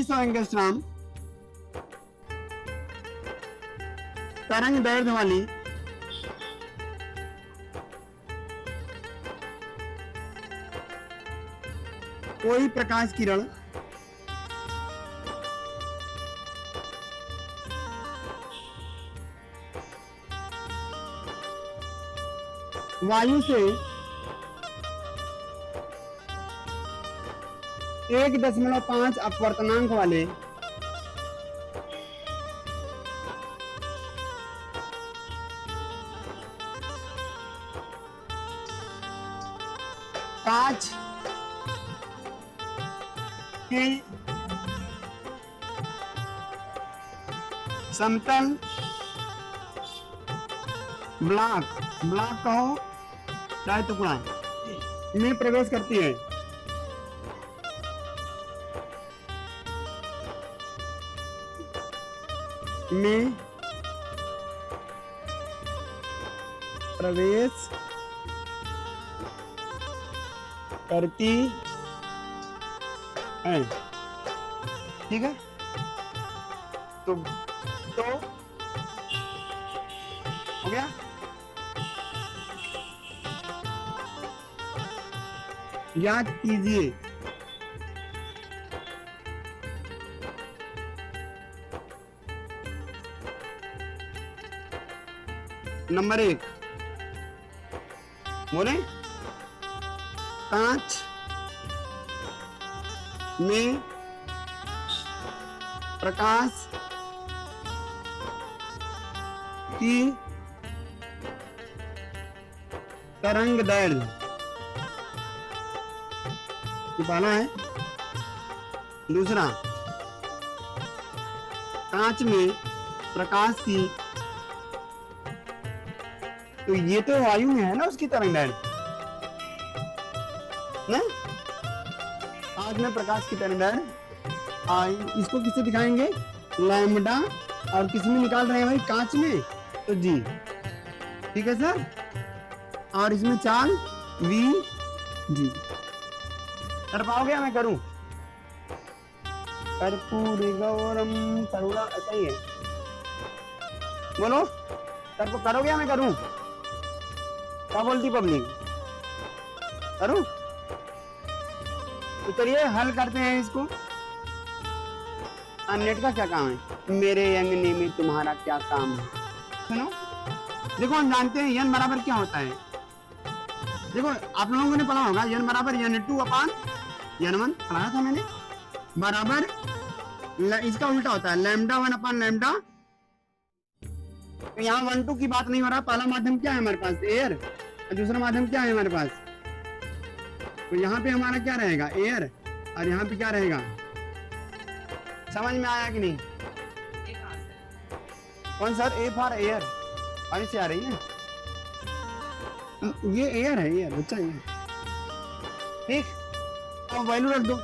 4500 angstrom तरंग दैर्ध्य वाली कोई प्रकाश किरण वायु से 1.5 अपवर्तनांक वाले कांच के समतल ब्लॉक कहो चाहे टुकड़ा में प्रवेश करती है। में प्रवेश करती है। ठीक है, तो हो गया। याद कीजिए नंबर 1 बोले कांच में प्रकाश की तरंग दैर्ध्य पहला है। दूसरा, कांच में प्रकाश की, तो ये तो वायु में है ना उसकी तरंग दैर्ध्य ना, कांच में प्रकाश की तरंग दैर्ध्य। इसको किससे दिखाएंगे? लैम्डा, और किस में निकाल रहे हैं भाई? कांच में, तो जी। ठीक है सर, और इसमें चाल वी जी। कर पाओगे? मैं करूं? कर्पूरी गौरम करुणा, ऐसा ही है। बोलो, करोगे या मैं करूं? क्या बोलती पब्लिक? करूं? तो चलिए हल करते हैं इसको। नेट का क्या काम है? मेरे अंगने में तुम्हारा क्या काम है? सुनो, देखो हम जानते हैं यन बराबर क्या होता है। देखो आप लोगों ने पढ़ा होगा यन बराबर n2 अपान n1, पढ़ाया था मैंने। बराबर इसका उल्टा होता है लैम्डा 1 अपान लैम्डा। तो यहाँ 1 2 की बात नहीं हो रहा। पहला माध्यम क्या है हमारे पास? एयर। और दूसरा माध्यम क्या है हमारे पास? तो यहाँ पे हमारा क्या रहेगा? एयर। और यहाँ पे क्या रहेगा? समझ में आया कि नहीं? कौन सर? A for air. और से आ रही है, ये एयर है, एयर बच्चा ये। ठीक, अब वैल्यू रख दो।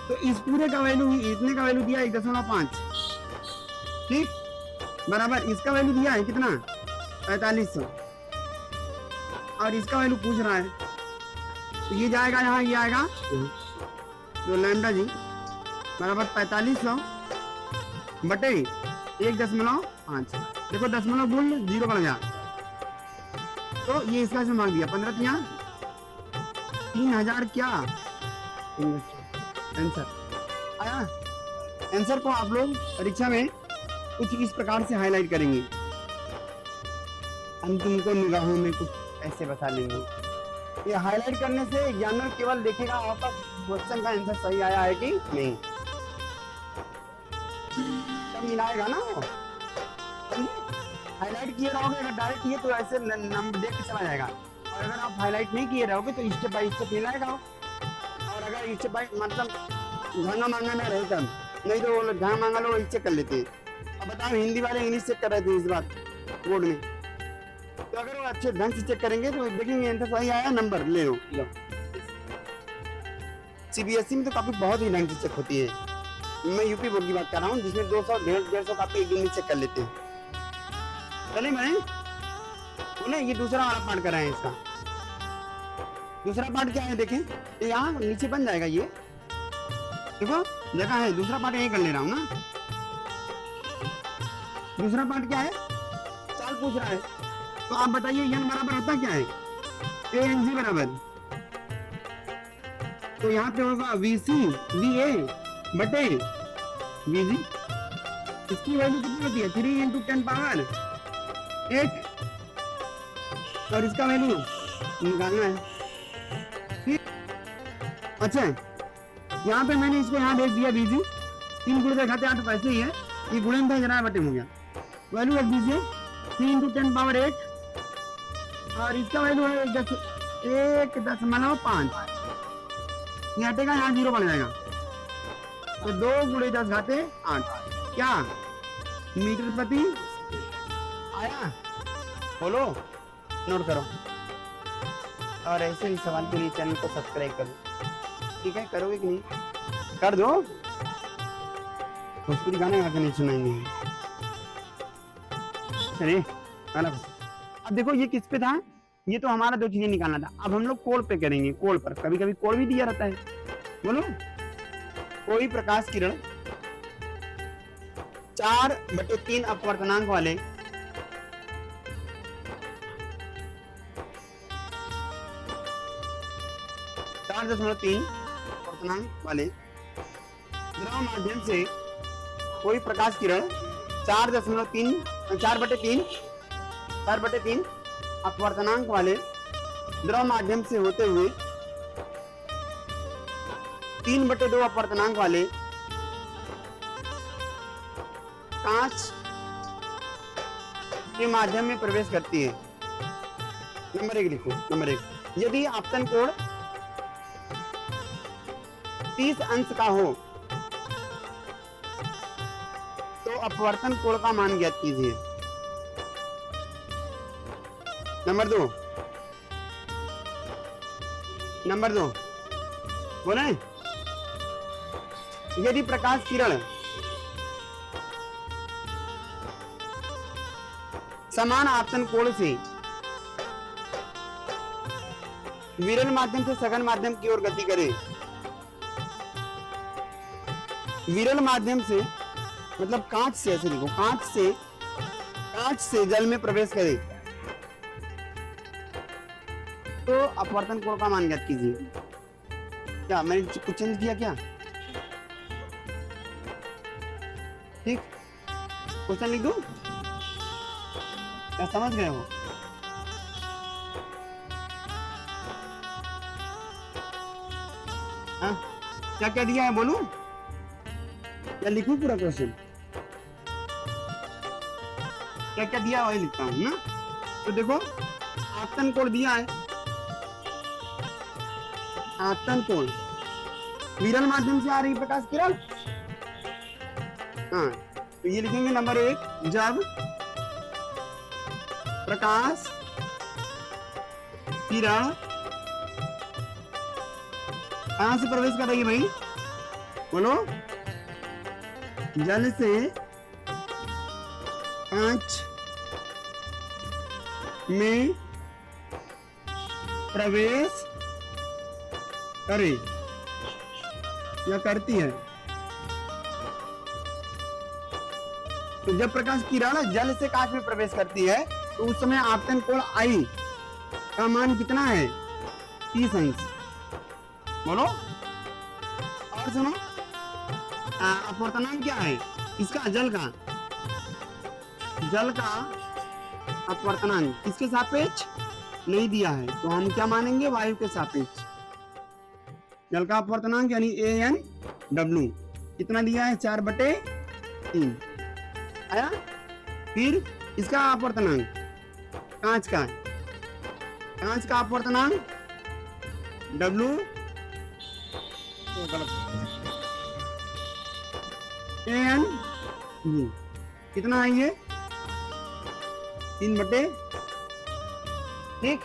तो इस पूरे का वैल्यू, इतने का वैल्यू दिया 1.5। ठीक, बराबर इसका वैल्यू दिया है कितना? 4500। और इसका वैल्यू पूछ रहा है, तो ये जाएगा यहाँ, ये आएगा तो लैम्डा जी बराबर 4500 बटे 1.5। देखो दशमलव बोल 0 बढ़ गया, तो ये इसका से मांग दिया 15 3000 क्या आंसर आया। आंसर को आप लोग परीक्षा में कुछ इस प्रकार से हाईलाइट करेंगे। हम तुमको निगाहों में कुछ ऐसे बता लेंगे। ये हाईलाइट करने से एग्जामिनर केवल देखेगा आपका क्वेश्चन का आंसर सही आया है कि नहीं, तब मिलाएगा ना वो। हाईलाइट किए रहोगे अगर डायरेक्ट किए तो ऐसे नंबर देख के चला जाएगा, और अगर आप हाईलाइट नहीं किए रहोगे तो स्टेप बाय स्टेप मिलाएगा। और अगर स्टेप बाय मतलब घना मांगा ना रहे तब, नहीं तो वो लोग घना मांगा लो चेक कर लेते हैं। अब बताओ हिंदी वाले इंग्लिश चेक कर रहे थे इस बात बोर्ड में, तो अगर वो अच्छे ढंग से चेक करेंगे तो देखेंगे आंसर सही आया, नंबर ले लो। सीबीएसई में तो काफी बहुत ही ढंग से चेक होती है। मैं यूपी बोर्ड की बात कर रहा हूँ जिसमें 200 150 कापी एक दिन में चेक कर लेते हैं। चलिए मैं उन्हें ये दूसरा वाला पार्ट कर रहे हैं। इसका दूसरा पार्ट क्या है देखें, यहाँ नीचे बन जाएगा ये, देखो देखा है, दूसरा पार्ट यही कर ले रहा हूँ ना। दूसरा पार्ट क्या है, चाल पूछ रहा है, तो आप बताइए n बराबर होता क्या है, ए एन जी बराबर, तो यहाँ पे होगा VC VA बटे VG। इसकी वैल्यू कितनी होती है, 3 × 10 पावर 8, और इसका वैल्यू निकालना है, ठीक। अच्छा, यहाँ पे मैंने इसको यहाँ भेज दिया VG, 3 गुणे घाते 8 पैसे ही है, ये गुणन था जरा बटे हो गया, वैल्यू रख दीजिए 3 × 10 पावर 8, और इसका वैल्यू है 1.5, ये हटेगा, यहाँ 0 बन जाएगा, तो 2 × 10 घाते 8 क्या मीटर प्रति आया, बोलो, नोट करो। और ऐसे ही सवाल के लिए चैनल को सब्सक्राइब करो, ठीक है, करोगे कि नहीं, कर दो, भोजपुरी गाने गा के नहीं सुनाएंगे। चलिए, अब देखो ये किस पे था, ये तो हमारा 2 चीजें निकालना था, अब हम लोग कोण पे करेंगे, कोण पर, कभी कभी कोण भी दिया रहता है, बोलो, कोई प्रकाश किरण 4/3 अपवर्तनांक वाले 4.3 अपवर्तनांक वाले द्रव माध्यम से कोई प्रकाश किरण 4/3 अपवर्तनांक वाले द्रव माध्यम से होते हुए 3/2 अपवर्तनांक वाले कांच के माध्यम में प्रवेश करती है। नंबर 1 लिखो, नंबर 1, यदि आपतन कोण 30 अंश का हो तो अपवर्तन कोण का मान ज्ञात कीजिए। नंबर 2 बोले, यदि प्रकाश किरण समान आपतन कोण से विरल माध्यम से सघन माध्यम की ओर गति करे, विरल माध्यम से मतलब कांच से, ऐसे लिखो, कांच से जल में प्रवेश करे तो अपवर्तन कोण का मान ज्ञात कीजिए। क्या मैंने कुछ चेंज किया क्या, ठीक, क्वेश्चन लिख दूं, क्या समझ गए हो, हाँ, क्या क्या दिया है बोलूं या लिखूं पूरा क्वेश्चन, क्या क्या दिया वही लिखता हूं ना। तो देखो, आपतन कोण दिया है, आपतन कोण विरल माध्यम से आ रही प्रकाश किरण, हाँ, तो ये लिखेंगे नंबर 1, जब प्रकाश किरण कहां से प्रवेश कर रही है भाई, बोलो, जल से कांच में प्रवेश करे या करती है। तो जब प्रकाश किरण जल से कांच में प्रवेश करती है तो उस समय आपतन कोण I का मान कितना है, 30 अंश, बोलो, और सुनो, अपवर्तनांक क्या है इसका, जल का अपवर्तनांक किसके सापेक्ष नहीं दिया है, तो हम क्या मानेंगे, वायु के सापेक्ष। जल का अपवर्तनांक यानी ANW कितना दिया है, 4/3 आया। फिर इसका अपवर्तनांक, कांच का अपवर्तनांक W, AN कितना है ये, 3/, ठीक।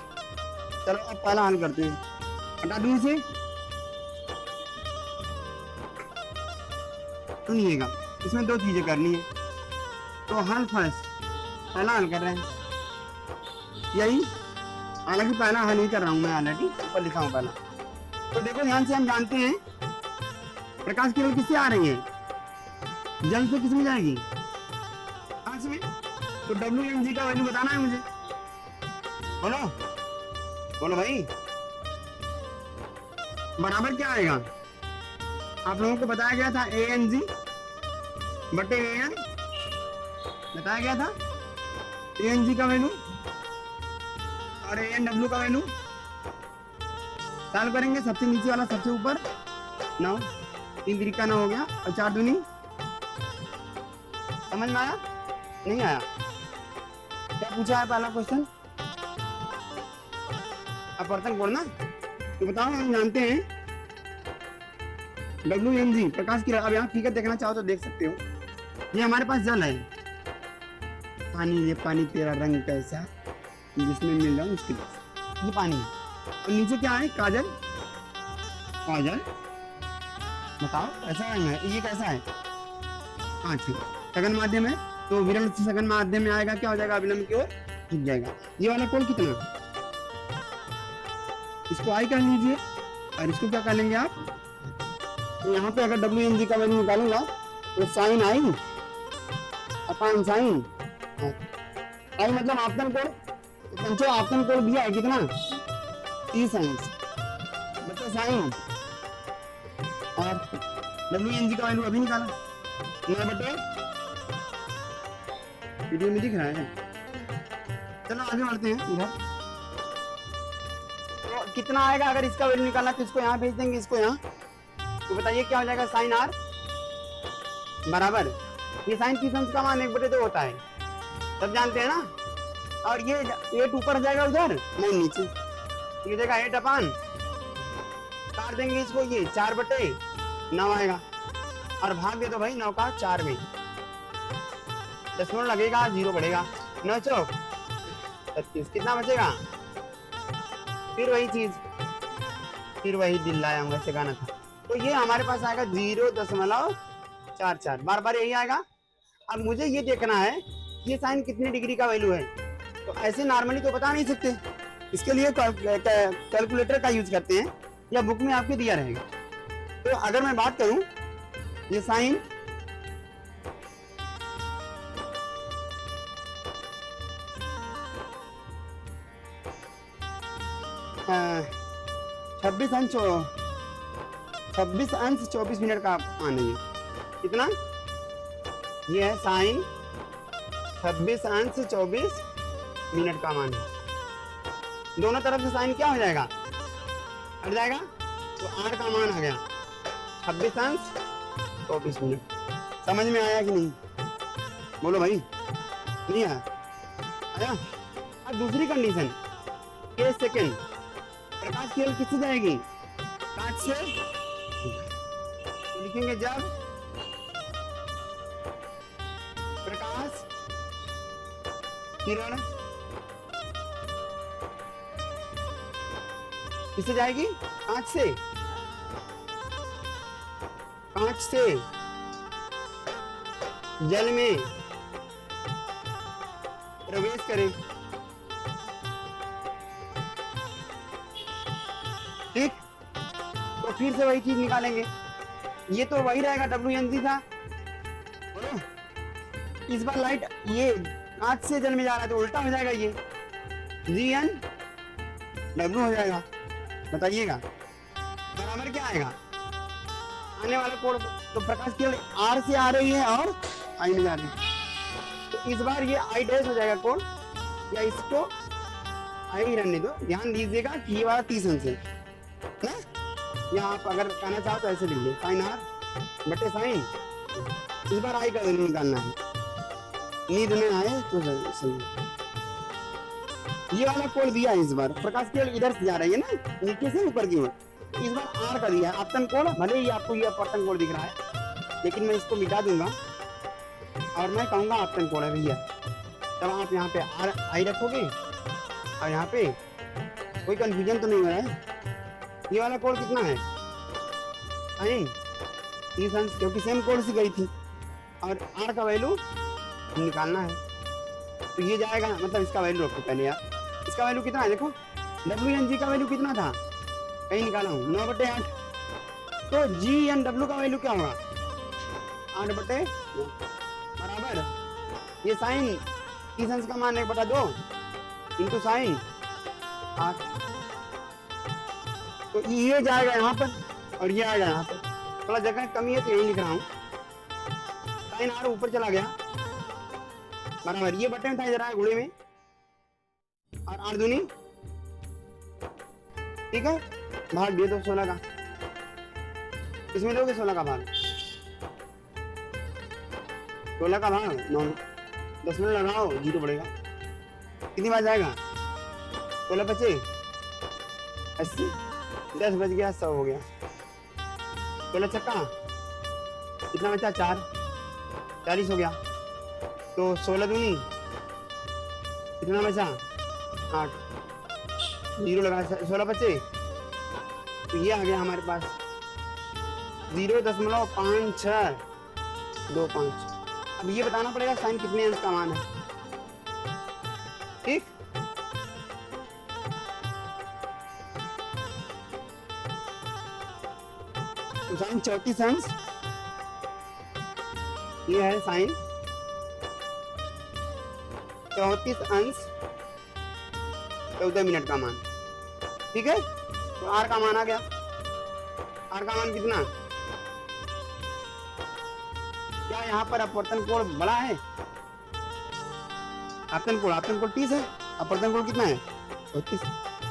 चलो अब पहला हल करते हैं, हटा दूं इसे, सुनिएगा, इसमें 2 चीजें करनी है, तो हल फर्स्ट, पहला हल कर रहे हैं यही, हालांकि पहला हल ही कर रहा हूं मैं, ऑलरेडी ऊपर लिखा हूं पहला। तो देखो ध्यान से, हम जानते हैं प्रकाश की किरण किससे आ रही है? जल से किसमें जाएगी? कांच में। तो WmG का वैल्यू बताना है मुझे। बोलो बोलो भाई, बराबर क्या आएगा? आप लोगों को बताया गया था ANG बटे AN, बताया गया था ANG का वैल्यू और ANW का वैल्यू। सॉल्व करेंगे, सबसे नीचे वाला सबसे ऊपर 9, 3 3 का 9 हो गया और 4 दूनी। समझ में आया? नहीं आया? क्या पूछा है पहला क्वेश्चन? अपवर्तन कोण ना, तो बताओ। हम जानते हैं WmG प्रकाश की। अब यहाँ फिगर देखना चाहो तो देख सकते हो। ये हमारे पास जल है, पानी। ये पानी तेरा रंग कैसा जिसमें मिल रहा हूँ उसके पास, ये पानी। और नीचे क्या है? काजल। काजल बताओ कैसा रंग है? ये कैसा है? कांच है। सघन माध्यम है, तो विरल से सघन माध्यम में आएगा, क्या हो जाएगा? अविलंब की ओर झुक जाएगा। ये वाला कोण कितना? इसको I कर लीजिए और इसको क्या कर लेंगे आप? तो यहाँ पे अगर WmG का वैल्यू निकालूंगा तो sine I upon sine I मतलब आपतन कोण। पंचो आपतन कोण दिया है कितना? 30 अंश बच्चे साइन, और WmG का वैल्यू अभी निकाला 9 बटे, वीडियो में दिख रहा है। चलो आगे बढ़ते हैं इधर। तो कितना आएगा अगर इसका वैल्यू निकालना? तो इसको यहाँ भेज देंगे, इसको यहाँ। तो बताइए क्या हो जाएगा? साइन R बराबर, ये साइन 30 अंश का मान 1 बटे 2 होता है, सब जानते हैं ना। और ये 8 ऊपर जाएगा उधर, नहीं नीचे, ये देगा 8 अपान, काट देंगे इसको, ये 4 बटे 9 आएगा। और भाग दे दो भाई 9 का 4 में, दशमलव लगेगा, 0 बढ़ेगा, 9 चौक 36, कितना बचेगा? फिर वही चीज, फिर वही दिल लाया हूँ, वैसे गाना था। तो ये हमारे पास आएगा 0.44, बार बार यही आएगा। अब मुझे ये देखना है ये साइन कितनी डिग्री का वैल्यू है। तो ऐसे नॉर्मली तो बता नहीं सकते, इसके लिए कैलकुलेटर का यूज करते हैं, या बुक में आपके दिया रहेगा। तो अगर मैं बात करूं, ये साइन 26 अंश 24 मिनट का मान है। कितना? ये है साइन 26 अंश 24 मिनट का मान है। दोनों तरफ से साइन क्या हो जाएगा? हट जाएगा, तो 8 का मान आ गया 26 अंश 24 मिनट। समझ में आया कि नहीं? बोलो भाई, नहीं आया? आया? अब दूसरी कंडीशन, के सेकेंड, प्रकाश की किरण किससे जाएगी? कांच से। तो लिखेंगे जब प्रकाश किरण किससे जाएगी? कांच से। कांच से जल में प्रवेश करें, ठीक? तो फिर से वही चीज निकालेंगे, ये तो वही रहेगा WmG था। इस बार लाइट ये कांच से जल में जा रहा है तो उल्टा हो जाएगा, ये GnW हो जाएगा। बताइएगा बराबर क्या आएगा? आने वाला कोण, तो प्रकाश केवल R से आ रही है और I में जा रही है, तो इस बार ये I डैश हो जाएगा कोण, या इसको I रहने दो। ध्यान दीजिएगा कि ये वाला 30 अंश है ना, यहाँ आप अगर कहना चाहो तो ऐसे लिख लो, साइन R बटे साइन, इस बार I का वैल्यू निकालना है। नींद में आए तो सही। ये वाला कोण दिया है, इस बार प्रकाश केवल इधर से जा रही है ना, नीचे से ऊपर की ओर, इस बार R का दिया है आपतन कोण। भले ही आपको ये अपवर्तन कोण दिख रहा है, लेकिन मैं इसको मिटा दूंगा और मैं कहूंगा आपतन कोण है भैया। तब आप यहाँ पे I रखोगे और यहाँ पे कोई कंफ्यूजन तो नहीं हो रहा है। ये वाला कोण कितना है? साइन 30 अंश, क्योंकि सेम कोण से गई थी, और R का वैल्यू निकालना है। तो ये जाएगा, मतलब इसका वैल्यू रखो पहले यार। इसका वैल्यू कितना है देखो, WmG का वैल्यू कितना था, कहीं निकाला हूँ, 9/8। तो GN W का वैल्यू क्या होगा? 8/9 बराबर ये साइन इस अंश का मान 1/2 इंटू साइन 8। तो ये जाएगा यहाँ पर और ये आएगा यहाँ पर, थोड़ा जगह कमी है तो यही लिख रहा हूँ। साइन 8 ऊपर चला गया बराबर ये बटे में था इधर आया गुणे में और 8 दूनी, ठीक है, भाग दिए तो 16 का, इसमें दोगे 16 का भाग, 16 का भाग 9, 10 मिनट लगाओ 0 पड़ेगा, कितनी बार जाएगा? 16 बचे 80, 10 बच गया 100 हो गया, 16 छक्का कितना बचा? 4, 40 हो गया। तो 16 दूनी कितना बचा? 8, 0 लगा 16 बचे, तो ये आ गया हमारे पास 0.5625। अब ये बताना पड़ेगा साइन कितने अंश का मान है, ठीक। तो साइन 34 अंश, ये है साइन 34 अंश 14 मिनट का मान, ठीक है। तो आर का मान आ गया, आर का मान कितना? क्या यहाँ पर अपवर्तन कोण बड़ा है? आपतन कोण 30 है, अपवर्तन कोण कितना है? 34,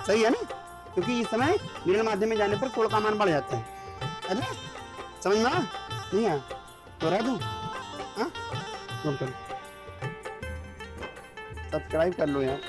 सही है ना, क्योंकि इस समय विरल माध्यम में जाने पर कोण का मान बढ़ जाता है। अरे समझ में नहीं आया तो रह दूं, हाँ सब्सक्राइब कर लो यार।